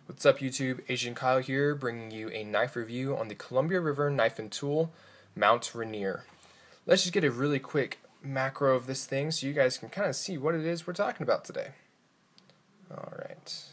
What's up YouTube, Asian Kyle here, bringing you a knife review on the Columbia River Knife and Tool Mount Rainier. Let's just get a really quick macro of this thing so you guys can kind of see what it is we're talking about today. Alright.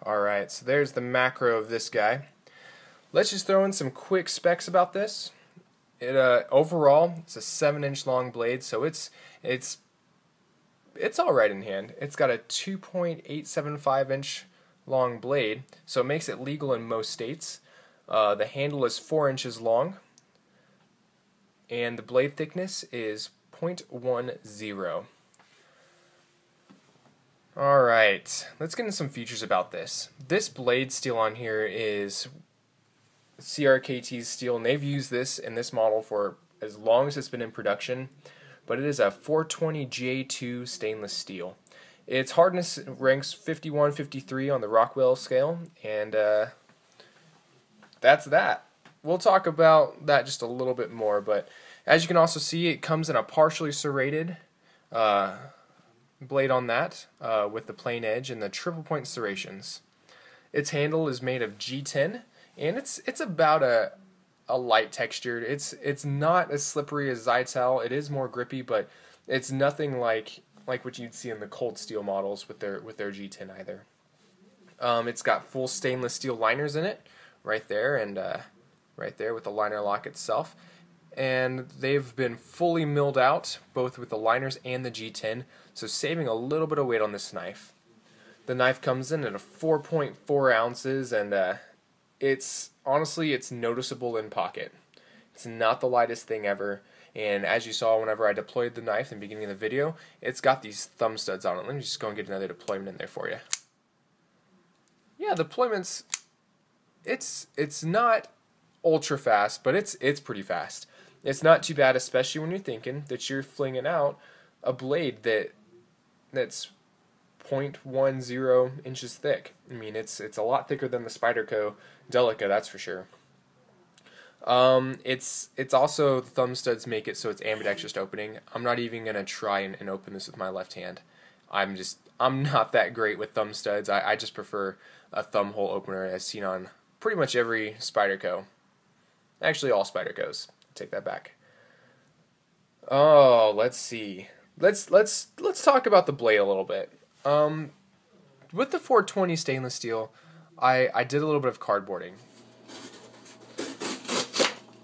Alright, so there's the macro of this guy. Let's just throw in some quick specs about this. Overall, it's a 7-inch long blade, so it's alright in hand. It's got a 2.875-inch long blade, so it makes it legal in most states. The handle is 4 inches long, and the blade thickness is 0.10. Alright, let's get into some features about this. This blade steel on here is CRKT's steel, and they've used this in this model for as long as it's been in production, but it is a 420J2 stainless steel. Its hardness ranks 51-53 on the Rockwell scale, and that's that. We'll talk about that just a little bit more, but as you can also see, it comes in a partially serrated blade on that with the plain edge and the triple point serrations. Its handle is made of G10, and it's about a light textured. It's not as slippery as Zytel. It is more grippy, but it's nothing like what you'd see in the cold steel models with their G10 either. It's got full stainless steel liners in it, right there, and right there with the liner lock itself. And they've been fully milled out, both with the liners and the G10, so saving a little bit of weight on this knife. The knife comes in at a 4.4 ounces, and honestly, it's noticeable in pocket. It's not the lightest thing ever, and as you saw whenever I deployed the knife in the beginning of the video, it's got these thumb studs on it. Let me just go and get another deployment in there for you. Yeah, the deployment's, it's not ultra fast, but it's pretty fast. It's not too bad, especially when you're thinking that you're flinging out a blade that's 0.10 inches thick. I mean, it's a lot thicker than the Spyderco Delica, that's for sure. It's also, the thumb studs make it so it's ambidextrous opening. I'm not even gonna try and open this with my left hand. I'm not that great with thumb studs. I just prefer a thumb hole opener, as seen on pretty much every Spyderco. Actually, all Spydercos. Take that back. Oh, let's see. Let's talk about the blade a little bit. With the 420 stainless steel, I did a little bit of cardboarding.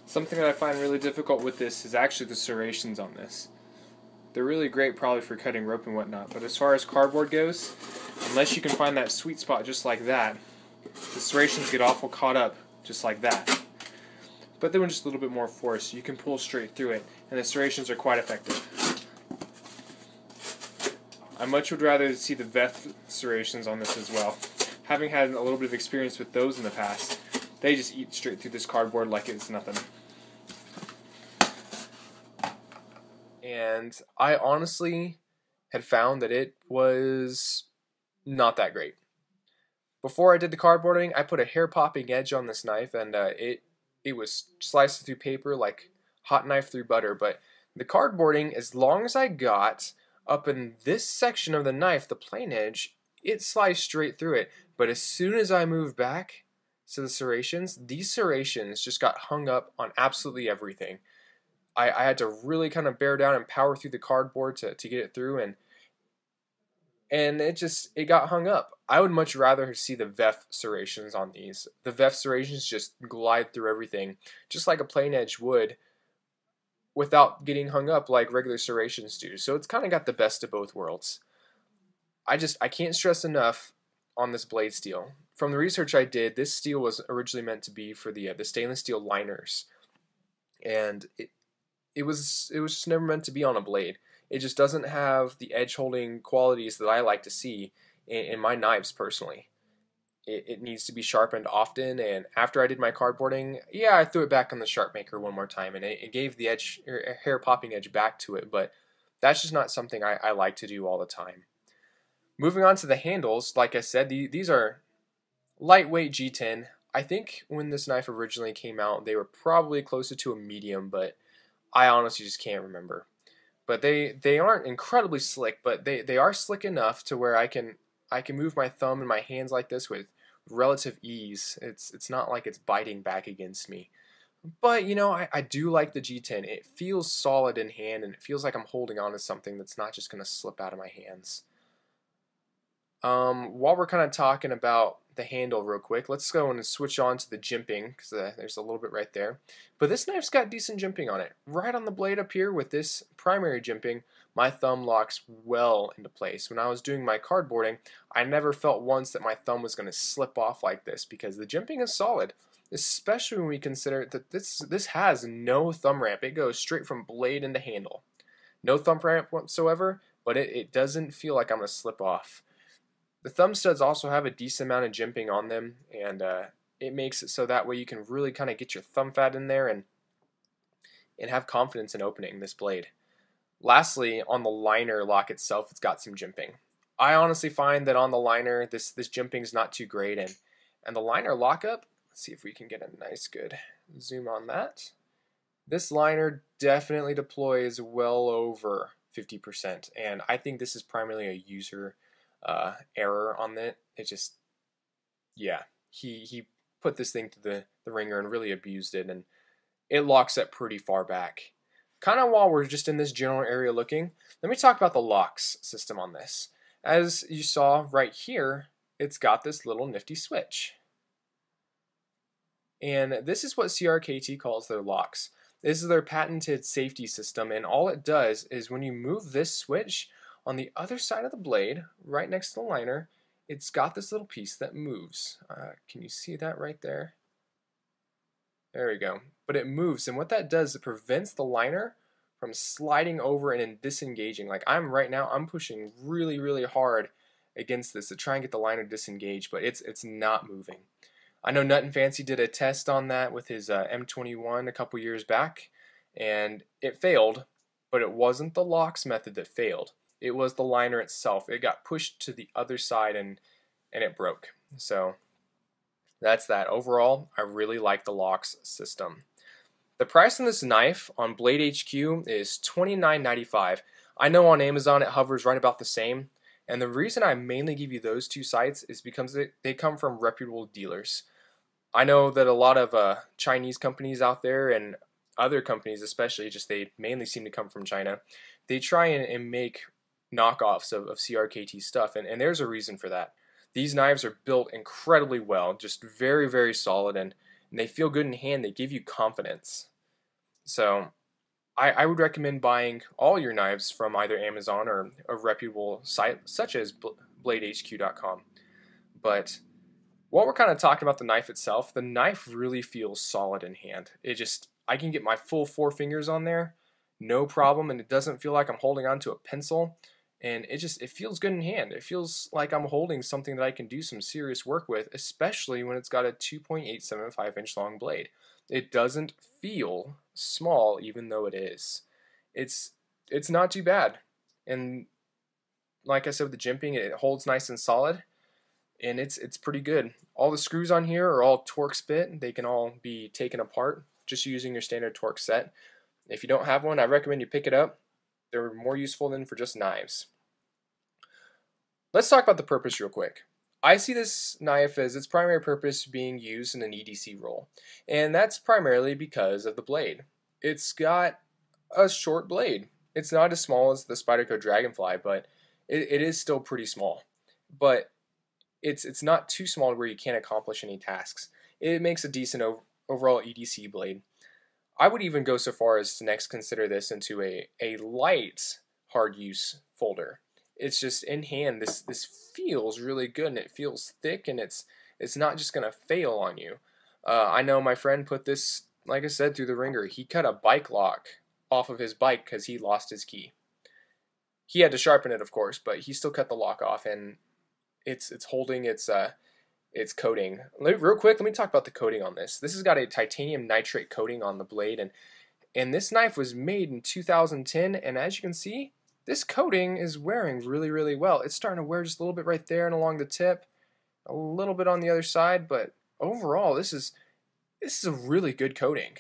Something that I find really difficult with this is actually the serrations on this. They're really great probably for cutting rope and whatnot, but as far as cardboard goes, unless you can find that sweet spot just like that, the serrations get awful caught up just like that. But then with just a little bit more force, you can pull straight through it, and the serrations are quite effective. I much would rather see the Veth serrations on this as well. Having had a little bit of experience with those in the past, they just eat straight through this cardboard like it's nothing. And I honestly had found that it was not that great. Before I did the cardboarding, I put a hair-popping edge on this knife, and it was sliced through paper like hot knife through butter. But the cardboarding, as long as I got up in this section of the knife, the plain edge, it sliced straight through it. But as soon as I moved back to the serrations, these serrations just got hung up on absolutely everything. I had to really kind of bear down and power through the cardboard to get it through, and it got hung up. I would much rather see the VEF serrations on these. The VEF serrations just glide through everything, just like a plain edge would, without getting hung up like regular serrations do. So it's kind of got the best of both worlds. I can't stress enough on this blade steel. From the research I did, this steel was originally meant to be for the stainless steel liners, and it was just never meant to be on a blade. It just doesn't have the edge holding qualities that I like to see in my knives personally. It needs to be sharpened often, and after I did my cardboarding, yeah, I threw it back on the sharp maker one more time, and it gave the edge, hair popping edge back to it, but that's just not something I like to do all the time. Moving on to the handles, like I said, these are lightweight G10. I think when this knife originally came out, they were probably closer to a medium, but I honestly just can't remember. But they aren't incredibly slick, but they are slick enough to where I can move my thumb and my hands like this with relative ease. It's not like it's biting back against me. But you know, I do like the G10. It feels solid in hand, and it feels like I'm holding on to something that's not just going to slip out of my hands. While we're kind of talking about the handle real quick, let's go and switch on to the jimping, because there's a little bit right there. But this knife's got decent jimping on it. Right on the blade up here with this primary jimping, my thumb locks well into place. When I was doing my cardboarding, I never felt once that my thumb was going to slip off like this, because the jimping is solid, especially when we consider that this has no thumb ramp. It goes straight from blade into handle. No thumb ramp whatsoever, but it doesn't feel like I'm going to slip off. The thumb studs also have a decent amount of jimping on them, and it makes it so that way you can really kind of get your thumb fat in there and have confidence in opening this blade. Lastly, on the liner lock itself, it's got some jimping. I honestly find that on the liner, this jimping is not too great, and the liner lockup, let's see if we can get a nice good zoom on that. This liner definitely deploys well over 50%, and I think this is primarily a user error on it. It just, yeah, he put this thing to the ringer and really abused it, and it locks up pretty far back. Kind of while we're just in this general area looking, let me talk about the locks system on this. As you saw right here, it's got this little nifty switch. And this is what CRKT calls their locks. This is their patented safety system, and all it does is when you move this switch, on the other side of the blade, right next to the liner, it's got this little piece that moves. Can you see that right there? There we go. But it moves, and what that does, it prevents the liner from sliding over and disengaging. Like right now, I'm pushing really, really hard against this to try and get the liner disengaged, but it's not moving. I know Nut and Fancy did a test on that with his M21 a couple years back, and it failed, but it wasn't the locks method that failed. It was the liner itself. It got pushed to the other side and it broke. So that's that. Overall, I really like the locks system. The price on this knife on Blade HQ is $29.95. I know on Amazon it hovers right about the same. And the reason I mainly give you those two sites is because they come from reputable dealers. I know that a lot of Chinese companies out there, and other companies especially, just they mainly seem to come from China, they try and make knockoffs of CRKT stuff, and there's a reason for that. These knives are built incredibly well, just very, very solid, and they feel good in hand. They give you confidence. So I would recommend buying all your knives from either Amazon or a reputable site such as BladeHQ.com. But while we're kind of talking about the knife itself, the knife really feels solid in hand. I can get my full 4 fingers on there, no problem, and it doesn't feel like I'm holding on to a pencil. And it feels good in hand. It feels like I'm holding something that I can do some serious work with, especially when it's got a 2.875 inch long blade. It doesn't feel small, even though it is. It's not too bad. And like I said with the jimping, it holds nice and solid, and it's pretty good. All the screws on here are all Torx bit. They can all be taken apart just using your standard Torx set. If you don't have one, I recommend you pick it up. They're more useful than for just knives. Let's talk about the purpose real quick. I see this knife as its primary purpose being used in an EDC roll, and that's primarily because of the blade. It's got a short blade. It's not as small as the Spyderco Dragonfly, but it is still pretty small, but it's not too small where you can't accomplish any tasks. It makes a decent overall EDC blade. I would even go so far as to next consider this into a light hard use folder. It's just in hand, this feels really good, and it feels thick, and it's not just gonna fail on you. I know my friend put this, like I said, through the ringer. He cut a bike lock off of his bike because he lost his key. He had to sharpen it, of course, but he still cut the lock off, and it's holding its coating. Real quick, let me talk about the coating on this. This has got a titanium nitrate coating on the blade, and this knife was made in 2010, and as you can see, this coating is wearing really, really well. It's starting to wear just a little bit right there and along the tip, a little bit on the other side, but overall, this is a really good coating.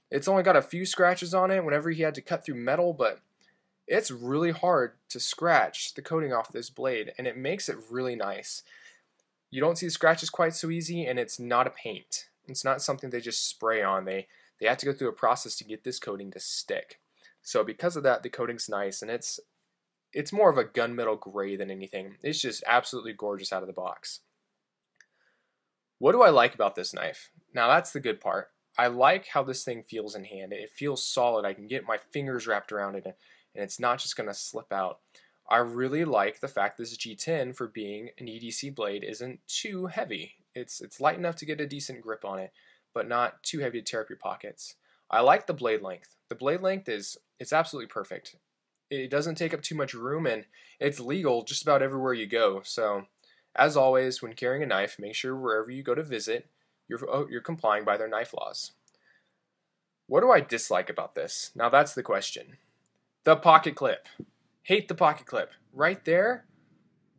It's only got a few scratches on it whenever he had to cut through metal, but it's really hard to scratch the coating off this blade, and it makes it really nice. You don't see the scratches quite so easy, and it's not a paint. It's not something they just spray on. They have to go through a process to get this coating to stick. So because of that, the coating's nice, and it's more of a gunmetal gray than anything. It's just absolutely gorgeous out of the box. What do I like about this knife? Now that's the good part. I like how this thing feels in hand. It feels solid. I can get my fingers wrapped around it, and it's not just going to slip out. I really like the fact this G10, for being an EDC blade, isn't too heavy. It's light enough to get a decent grip on it, but not too heavy to tear up your pockets. I like the blade length. The blade length it's absolutely perfect. It doesn't take up too much room, and it's legal just about everywhere you go. So, as always, when carrying a knife, make sure wherever you go to visit, you're complying by their knife laws. What do I dislike about this? Now that's the question. The pocket clip. Hate the pocket clip. Right there,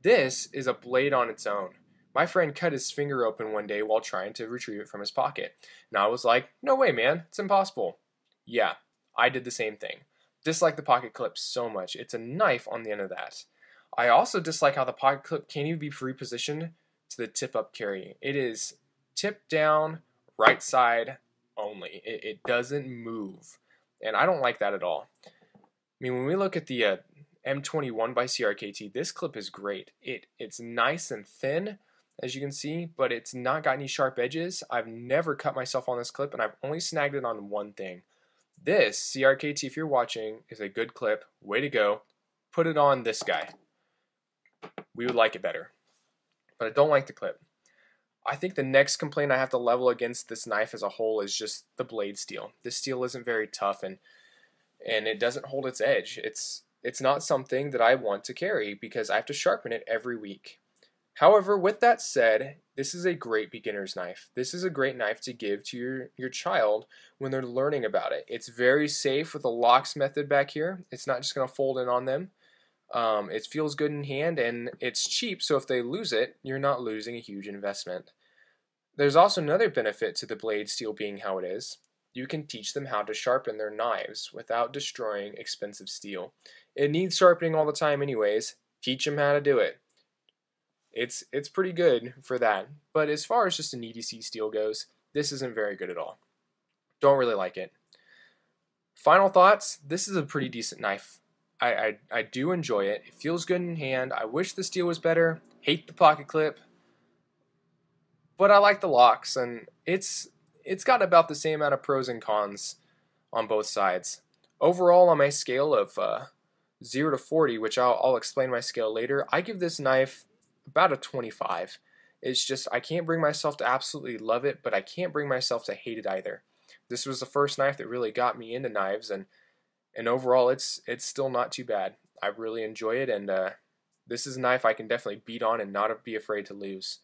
this is a blade on its own. My friend cut his finger open one day while trying to retrieve it from his pocket. And I was like, no way, man, it's impossible. Yeah, I did the same thing. Dislike the pocket clip so much. It's a knife on the end of that. I also dislike how the pocket clip can't even be repositioned to the tip-up carry. It is tip down, right side only. It doesn't move, and I don't like that at all. I mean, when we look at the M21 by CRKT, this clip is great. It's nice and thin, as you can see, but it's not got any sharp edges. I've never cut myself on this clip, and I've only snagged it on one thing. This, CRKT, if you're watching, is a good clip. Way to go. Put it on this guy. We would like it better. But I don't like the clip. I think the next complaint I have to level against this knife as a whole is just the blade steel. This steel isn't very tough, and it doesn't hold its edge. It's not something that I want to carry because I have to sharpen it every week. However, with that said, this is a great beginner's knife. This is a great knife to give to your child when they're learning about it. It's very safe with the locks method back here. It's not just going to fold in on them. It feels good in hand, and it's cheap, so if they lose it, you're not losing a huge investment. There's also another benefit to the blade steel being how it is. You can teach them how to sharpen their knives without destroying expensive steel. It needs sharpening all the time anyways. Teach them how to do it. It's pretty good for that. But as far as just an EDC steel goes, this isn't very good at all. Don't really like it. Final thoughts, this is a pretty decent knife. I do enjoy it. It feels good in hand. I wish the steel was better. Hate the pocket clip. But I like the locks, and it's got about the same amount of pros and cons on both sides. Overall, on my scale of 0 to 40, which I'll explain my scale later, I give this knife about a 25. It's just, I can't bring myself to absolutely love it, but I can't bring myself to hate it either. This was the first knife that really got me into knives, and overall, it's still not too bad. I really enjoy it, and this is a knife I can definitely beat on and not be afraid to lose.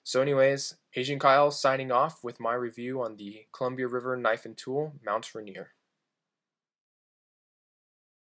So anyways, Asian Kyle signing off with my review on the Columbia River Knife and Tool Mount Rainier.